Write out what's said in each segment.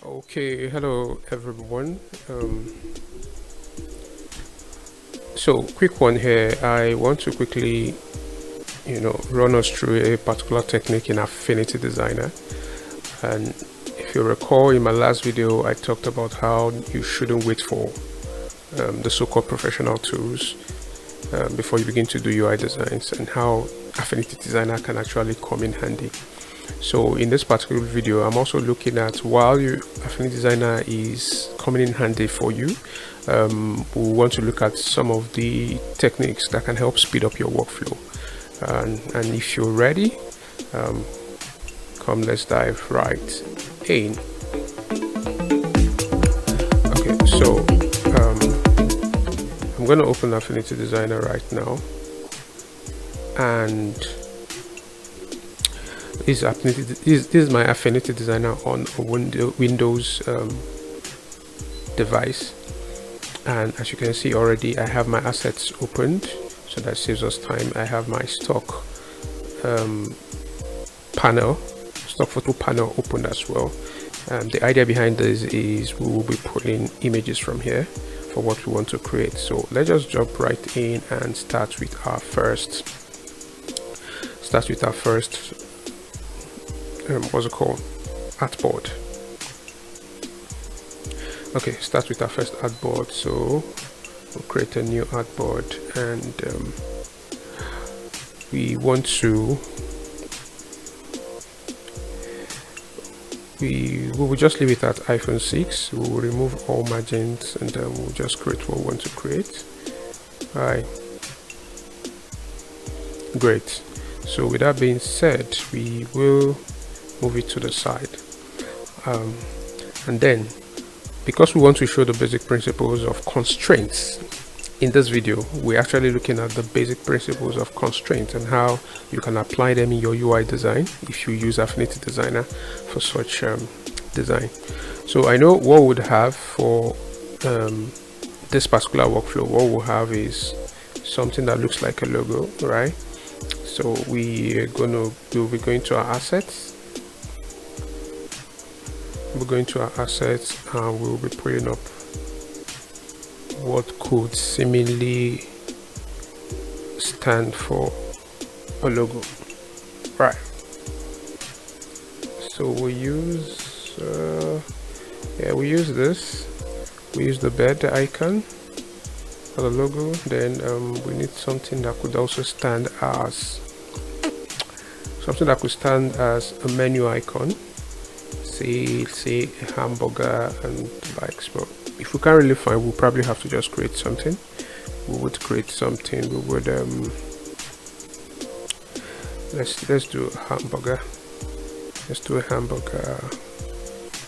Okay, hello everyone. So quick one here. I want to quickly, run us through a particular technique in Affinity Designer. And if you recall, in my last video, I talked about how you shouldn't wait for the so-called professional tools before you begin to do UI designs, and how Affinity Designer can actually come in handy. So in this particular video, I'm also looking at, while your Affinity Designer is coming in handy for you, we want to look at some of the techniques that can help speed up your workflow. And if you're ready, come, let's dive right in. Okay, so I'm going to open Affinity Designer right now, and this is my Affinity Designer on a Windows device. And as you can see already, I have my assets opened, so that saves us time. I have my stock photo panel opened as well. The idea behind this is we will be pulling images from here for what we want to create. So let's just jump right in and start with our first what's it called, artboard. Okay, start with our first artboard. So we'll create a new artboard, and we will just leave it at iPhone 6. We will remove all margins, and then we'll just create what we want to create. All right, great. So with that being said, we will move it to the side, and then, because we want to show the basic principles of constraints in this video, we're actually looking at the basic principles of constraints and how you can apply them in your UI design if you use Affinity Designer for such design. So I know what we'll have for this particular workflow. What we'll have is something that looks like a logo, right? So we'll be going to our assets. We're going to our assets, and we'll be putting up what could seemingly stand for a logo, right? So we use this. We use the bed icon for the logo. Then we need something that could also stand as a menu icon. Say a hamburger and likes. But if we can't really find, we'll probably have to just create something. We would let's do a hamburger. Let's do a hamburger.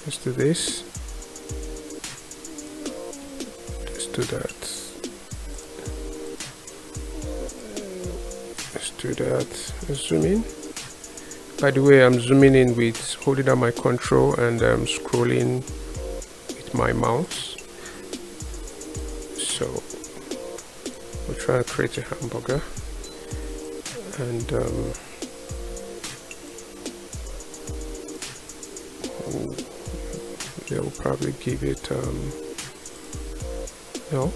Let's do this. Let's do that. Let's do that. Let's zoom in. By the way, I'm zooming in with holding down my control and scrolling with my mouse. So we'll try to create a hamburger, and we'll probably give it no,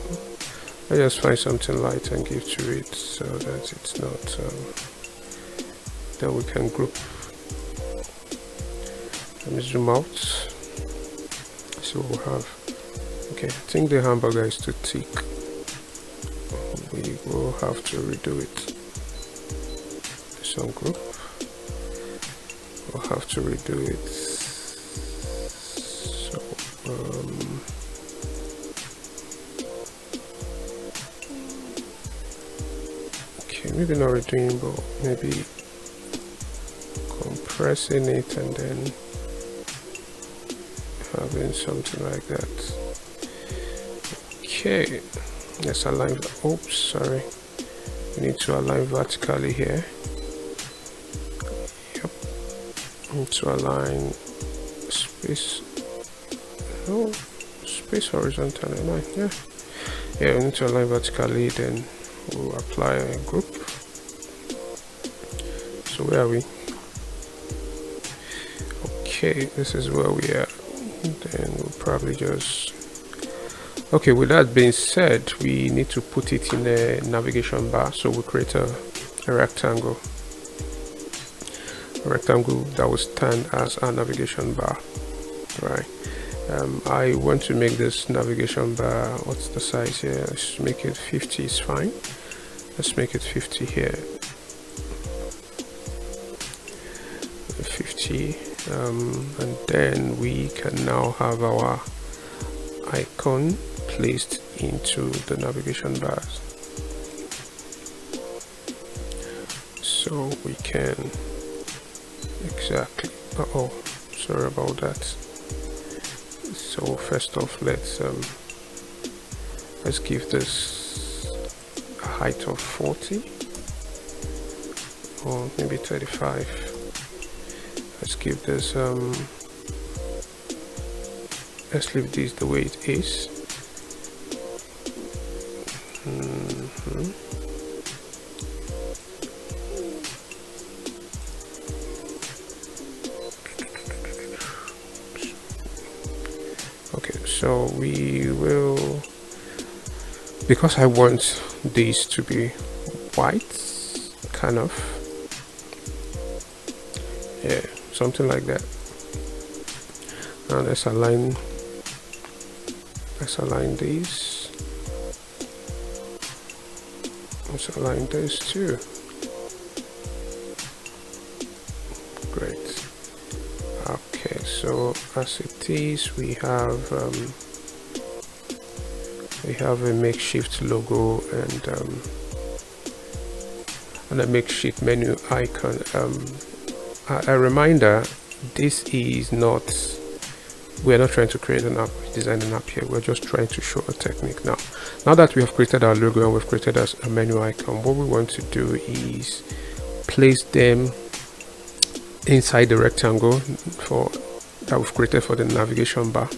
I just find something light and give to it so that it's not then we can group. Let me zoom out. So we'll have, okay, I think the hamburger is too thick. We will have to redo it. Some group. We'll have to redo it. So okay, maybe not redoing, but maybe compressing it and then having something like that. Okay, let's align. Oops, sorry. We need to align vertically here. Yep. Need to align space. No, space horizontally. No, yeah. Yeah, we need to align vertically. Then we'll apply a group. So where are we? Okay, this is where we are. then we'll probably just, okay, with that being said, we need to put it in a navigation bar. So we'll create a rectangle that will stand as our navigation bar, right? I want to make this navigation bar, what's the size here? Let's make it 50 is fine. Let's make it 50 here. 50, and then we can now have our icon placed into the navigation bars. So we can exactly, sorry about that. So first off, let's give this a height of 40 or maybe 35. Let's give this let's leave this the way it is. Okay, so we will, because I want these to be white, kind of, yeah, something like that. Now let's align these. Let's align these too. Great. Okay, so as it is, we have a makeshift logo and a makeshift menu icon. A reminder, this is not, we're not trying to create an app, design an app here. We're just trying to show a technique. Now that we have created our logo and we've created a menu icon, what we want to do is place them inside the rectangle that we've created for the navigation bar.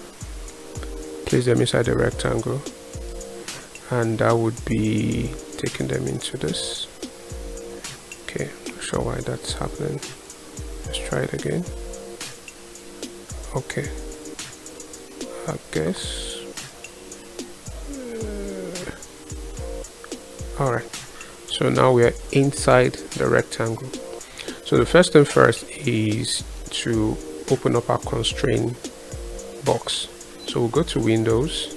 Place them inside the rectangle, and that would be taking them into this. Okay, not sure why that's happening. Let's try it again. Okay, I guess. All right, so now we are inside the rectangle. So the first thing first is to open up our constraint box. So we'll go to Windows,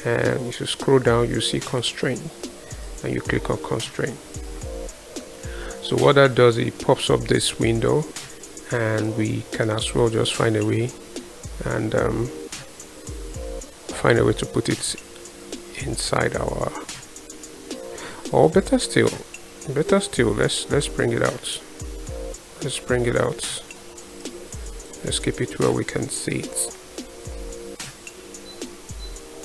and if you scroll down, you see Constraint, and you click on Constraint. So what that does, it pops up this window, and we can as well just find a way to put it inside our, or better still, let's bring it out. Let's keep it where we can see it,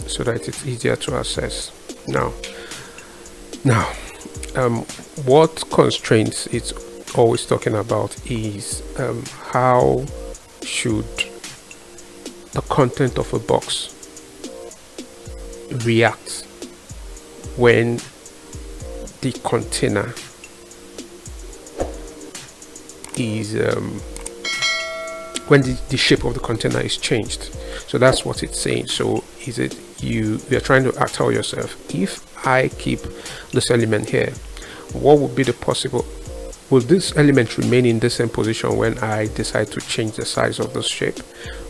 so that it's easier to access. Now, what constraints it's always talking about is how should the content of a box react when the container is when the shape of the container is changed. So that's what it's saying. So is it you're trying to tell yourself, if I keep this element here, what would be the possible, will this element remain in the same position when I decide to change the size of the shape,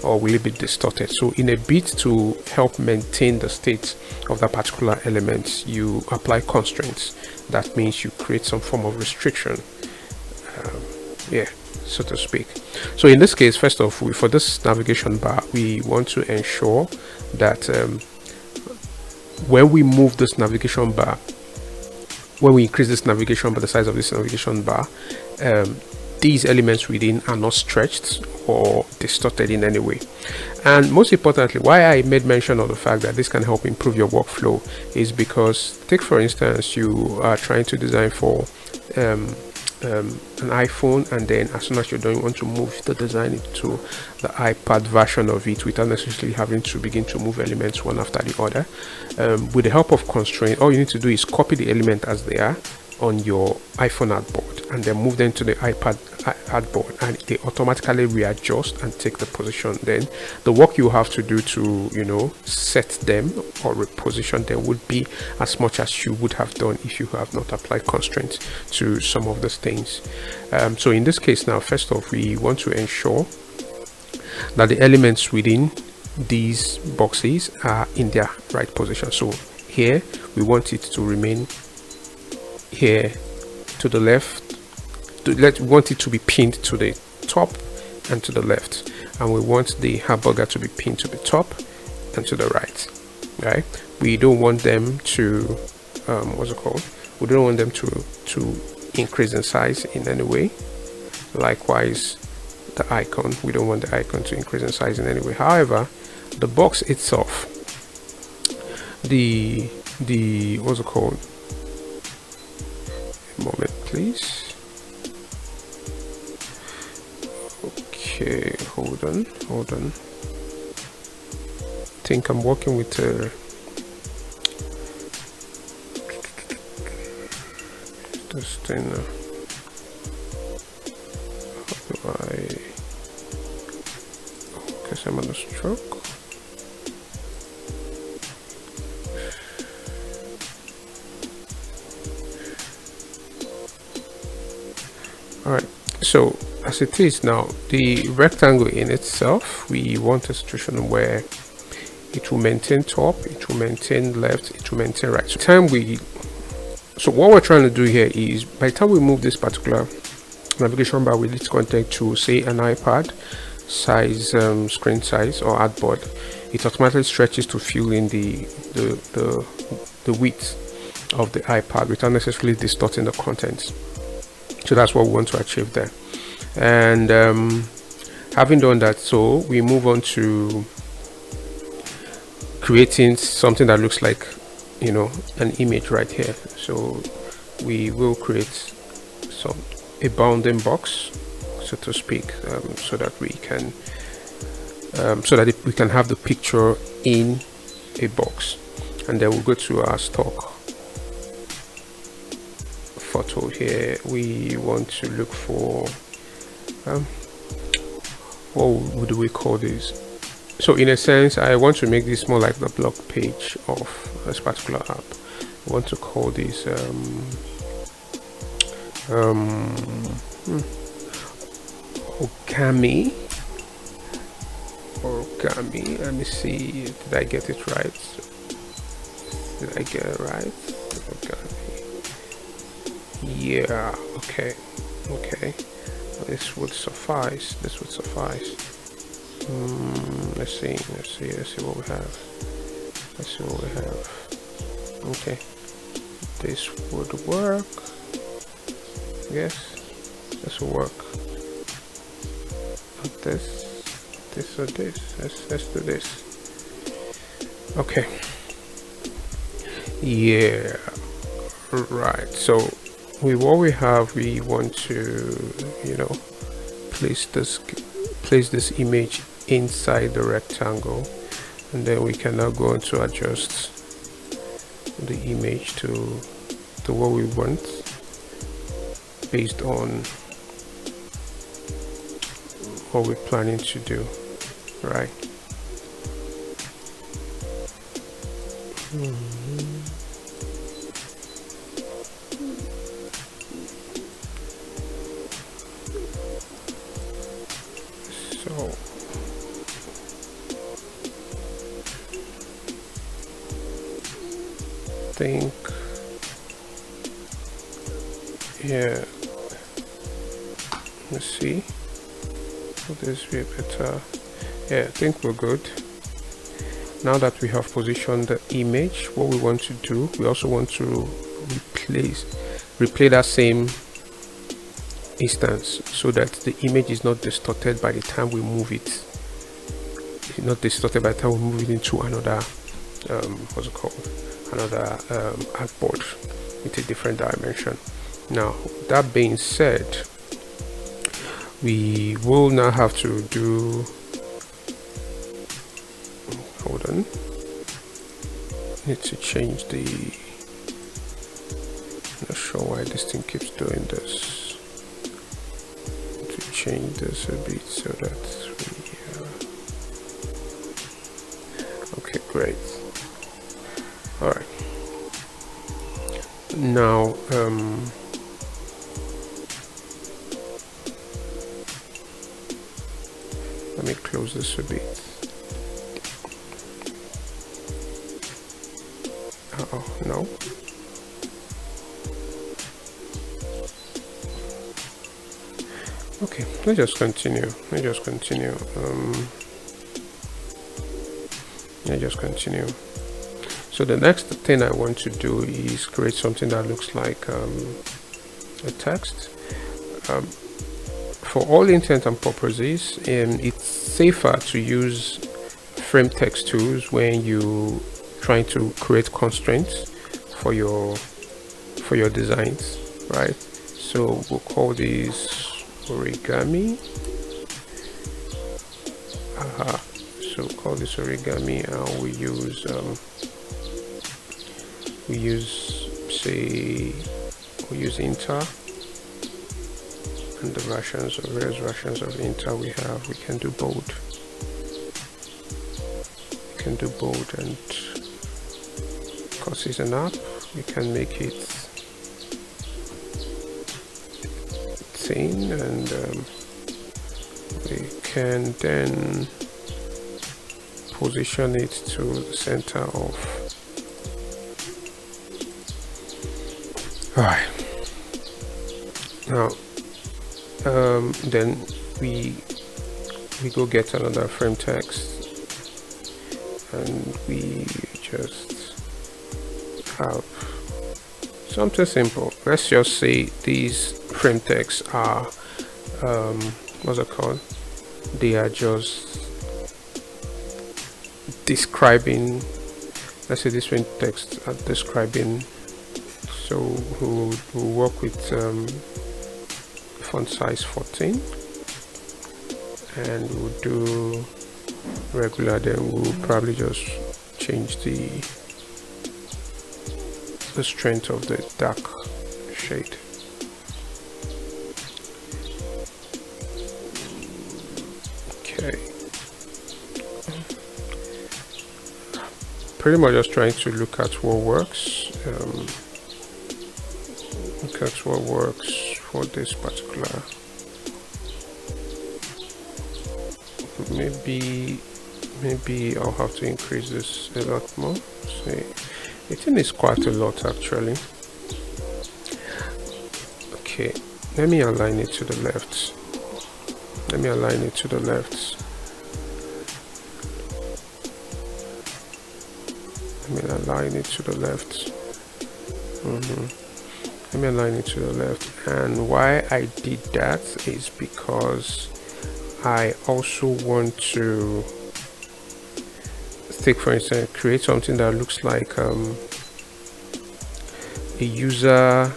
or will it be distorted? So in a bit to help maintain the state of that particular element, you apply constraints. That means you create some form of restriction, so to speak. So in this case, first off, for this navigation bar, we want to ensure that when we move this navigation bar, when we increase this navigation bar, the size of this navigation bar, these elements within are not stretched or distorted in any way. And most importantly, why I made mention of the fact that this can help improve your workflow is because, take for instance, you are trying to design for an iPhone, and then as soon as you're done, you want to move the design to the iPad version of it without necessarily having to begin to move elements one after the other. With the help of Constraint, all you need to do is copy the element as they are on your iPhone artboard and then move them to the iPad artboard, and they automatically readjust and take the position. Then the work you have to do to, you know, set them or reposition them would be as much as you would have done if you have not applied constraints to some of those things. So in this case now, first off, we want to ensure that the elements within these boxes are in their right position. So here we want it to remain here to the left. We want it to be pinned to the top and to the left, and we want the hamburger to be pinned to the top and to the right. Right? We don't want them to what's it called? We don't want them to increase in size in any way. Likewise, the icon, we don't want the icon to increase in size in any way. However, the box itself, the what's it called? A moment, please. Okay, hold on. I think I'm working with this thing. How do I? Guess I'm on a stroke. All right. So as it is now, the rectangle in itself, we want a situation where it will maintain top, it will maintain left, it will maintain right. So what we're trying to do here is, by the time we move this particular navigation bar with its content to, say, an iPad size, screen size or artboard, it automatically stretches to fill in the width of the iPad without necessarily distorting the contents. So that's what we want to achieve there. And having done that, so we move on to creating something that looks like, you know, an image right here. So we will create a bounding box, so to speak, so that we can we can have the picture in a box. And then we'll go to our stock photo here. We want to look for what do we call this? So in a sense, I want to make this more like the blog page of this particular app. I want to call this origami. Let me see, did I get it right? Did I get it right? Origami. Yeah, okay. This would suffice. Let's see what we have. Okay, this would work. Yes, this will work. Not this or this. Let's do this. Okay. Yeah. Right. So with what we have, we want to, you know, place this image inside the rectangle, and then we can now go on to adjust the image to what we want based on what we're planning to do, right? So think, yeah, let's see, would this be better? Yeah, I think we're good. Now that we have positioned the image, what we want to do, we also want to replay that same instance so that the image is not distorted by the time we move it. It's not distorted by the time we move it into another what's it called, another artboard with a different dimension. Now that being said, we will now have to do, hold on, need to change the, I'm not sure why this thing keeps doing this. change this a bit so that we okay, great. All right, now let me close this a bit. No. Okay, let's just continue. So the next thing I want to do is create something that looks like a text. For all intents and purposes, it's safer to use frame text tools when you trying to create constraints for your designs, right? So we'll call this origami. So call this origami, and we use inter, and the various versions of inter we have. We can do bold. And because it's an app, we can make it thin, and we can then position it to the center of. All right. Now, then we go get another frame text, and we just have something simple. Let's just say these frame texts are what's it called? They are just describing. Let's say these frame texts are describing. So we'll work with font size 14, and we'll do regular. Then we'll probably just change the strength of the dark shade. Okay, pretty much just trying to look at what works. Look at what works for this particular. Maybe I'll have to increase this a lot more. See, I think it's quite a lot actually. Okay, let me align it to the left. Let me align it to the left. Let me align it to the left. Let me align it to the left. And why I did that is because I also want to take, for instance, create something that looks like a user,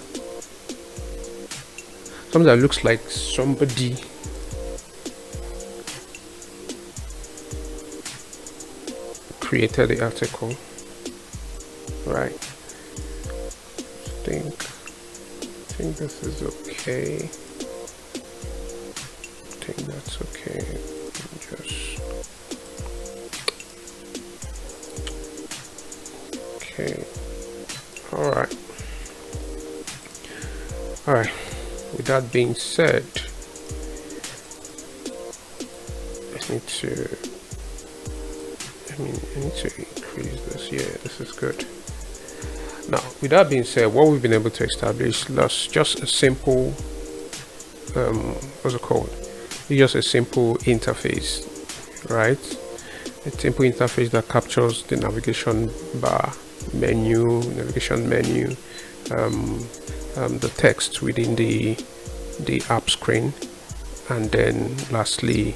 something that looks like somebody created the article, right? I think this is okay. I think that's okay. Just okay. All right. With that being said, I need to increase this. Yeah, this is good. Now, with that being said, what we've been able to establish is just a simple, what's it called? It's just a simple interface, right? A simple interface that captures the navigation bar, navigation menu, the text within the app screen, and then lastly,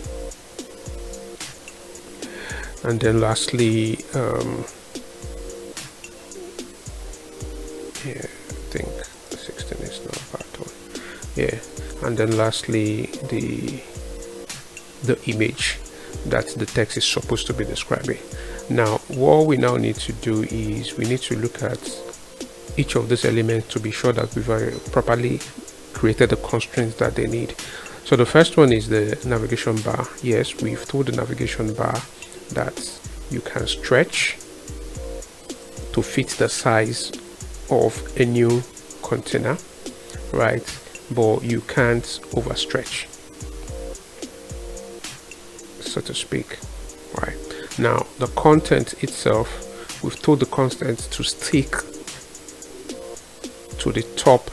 yeah, I think 16 is not a bad one. Yeah, and then lastly the image that the text is supposed to be describing. Now, what we now need to do is we need to look at each of these elements to be sure that we've properly created the constraints that they need. So the first one is the navigation bar. Yes, we've told the navigation bar that you can stretch to fit the size of a new container, right? But you can't overstretch, so to speak, right? Now the content itself, we've told the content to stick to the top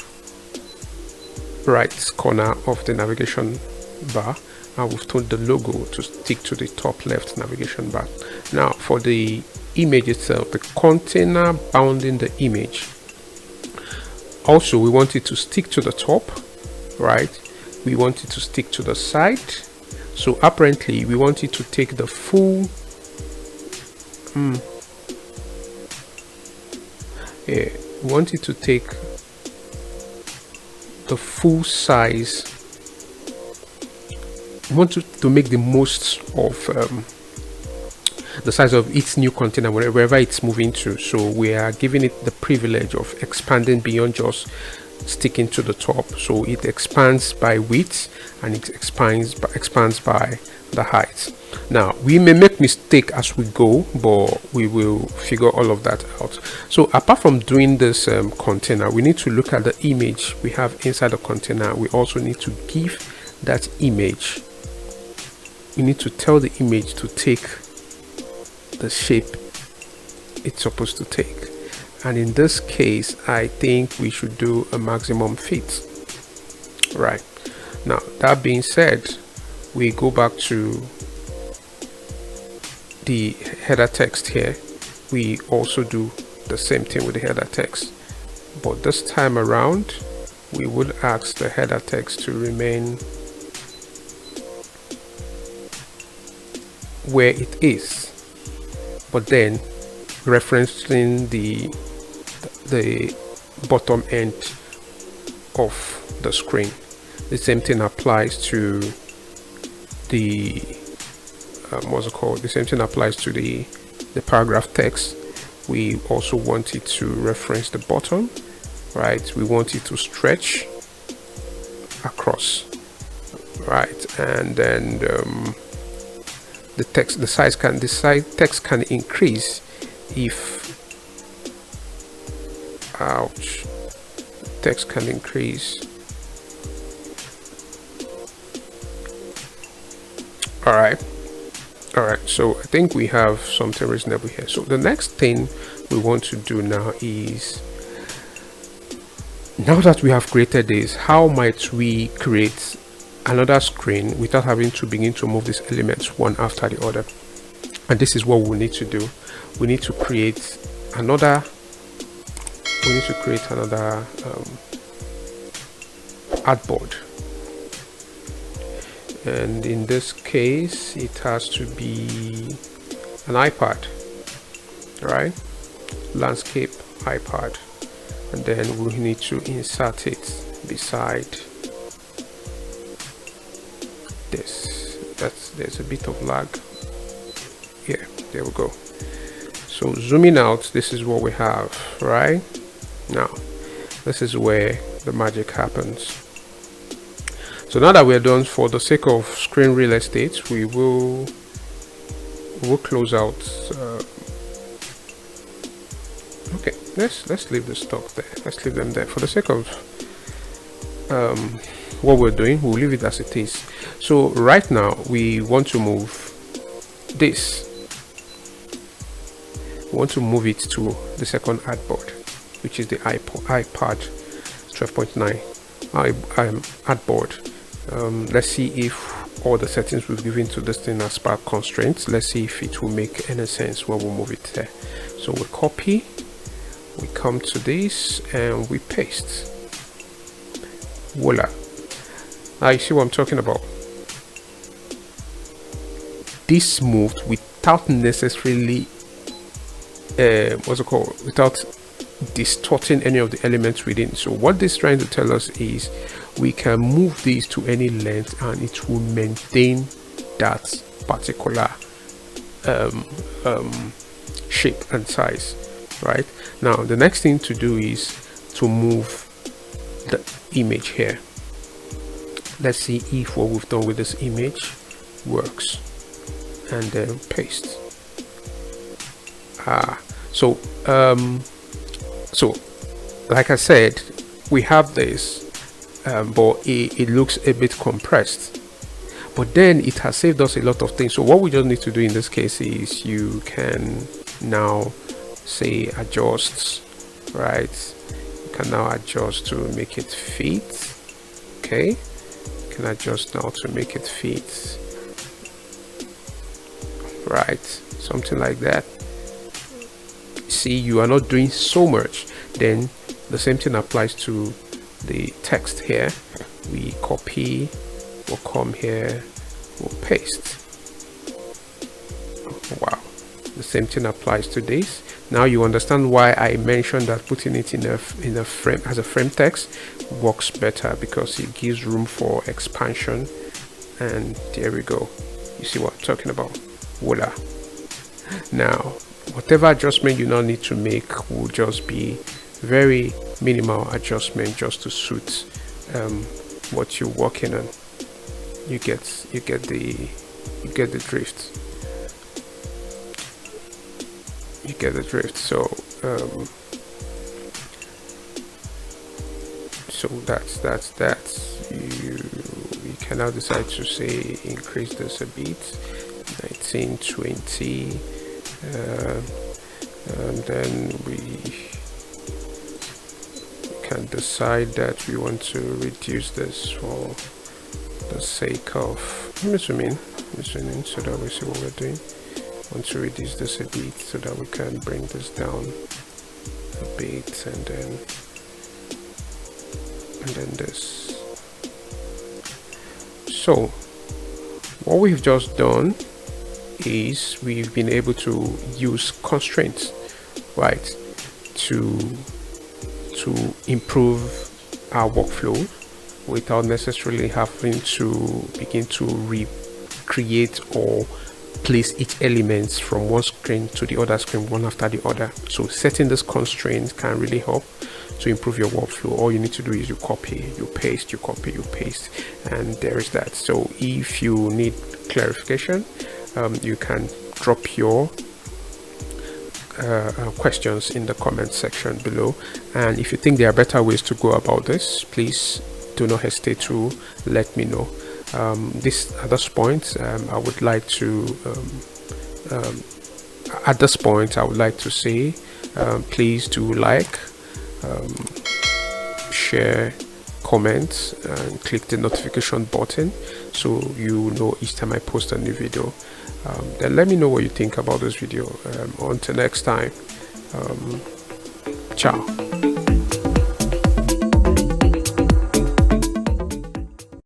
right corner of the navigation bar, and we've told the logo to stick to the top left navigation bar. Now for the image itself, the container bounding the image, also we want it to stick to the top, right? We want it to stick to the side. So apparently we want it to take the full we want it to take the full size. We want to make the most of the size of its new container wherever it's moving to. So we are giving it the privilege of expanding beyond just sticking to the top. So it expands by width and it expands by the height. Now we may make mistake as we go, but we will figure all of that out. So apart from doing this container, we need to look at the image we have inside the container. We also need to give that image, we need to tell the image to take the shape it's supposed to take. And in this case, I think we should do a maximum fit. Right. Now, that being said, we go back to the header text here. We also do the same thing with the header text, but this time around, we would ask the header text to remain where it is, but then referencing the bottom end of the screen. The same thing applies to the the same thing applies to the paragraph text. We also want it to reference the bottom, right? We want it to stretch across, right? And then the text can increase if text can increase. All right, so I think we have something reasonable here. So the next thing we want to do now is, now that we have created this, how might we create another screen without having to begin to move these elements one after the other? And this is what we need to do. We need to create another artboard, and in this case it has to be an iPad, right? Landscape iPad, and then we need to insert it beside this. There's a bit of lag here. There we go. So zooming out, this is what we have, right? Now this is where the magic happens. So now that we're done, for the sake of screen real estate, we will close out. Okay, let's leave the stock there. Let's leave them there for the sake of what we're doing. We'll leave it as it is. So right now we want to move this. We want to move it to the second artboard, which is the iPad 12.9 artboard. Let's see if all the settings we've given to this thing are spark constraints. Let's see if it will make any sense when we move it there. So we copy, we come to this and we paste. Voila. Now you see what I'm talking about. This moved without necessarily without distorting any of the elements within. So what this is trying to tell us is we can move these to any length and it will maintain that particular shape and size. Right now, the next thing to do is to move the image here. Let's see if what we've done with this image works, and then paste. So like I said, we have this, but it looks a bit compressed, but then it has saved us a lot of things. So what we just need to do in this case is you can now say adjust, right? You can now adjust to make it fit. Okay, you can adjust now to make it fit, right? Something like that. See, you are not doing so much. Then the same thing applies to the text here. We copy, we'll come here, we'll paste. Wow, the same thing applies to this. Now you understand why I mentioned that putting it in a frame as a frame text works better, because it gives room for expansion. And there we go. You see what I'm talking about? Voila. Now whatever adjustment you now need to make will just be very minimal adjustment, just to suit what you're working on. You get the drift. You get the drift. So that's you can now decide to say increase this a bit, 19, 20, and then we can decide that we want to reduce this for the sake of, let me zoom in so that we see what we're doing. Want to reduce this a bit so that we can bring this down a bit, and then this. So what we've just done is we've been able to use constraints, right, to improve our workflow without necessarily having to begin to recreate or place each element from one screen to the other screen, one after the other. So setting this constraint can really help to improve your workflow. All you need to do is you copy, you paste, you copy, you paste, and there is that. So if you need clarification, you can drop your questions in the comment section below, and if you think there are better ways to go about this, please do not hesitate to let me know. At this point I would like to say please do like, share, comment, and click the notification button so you know each time I post a new video. Then let me know what you think about this video. Until next time, ciao.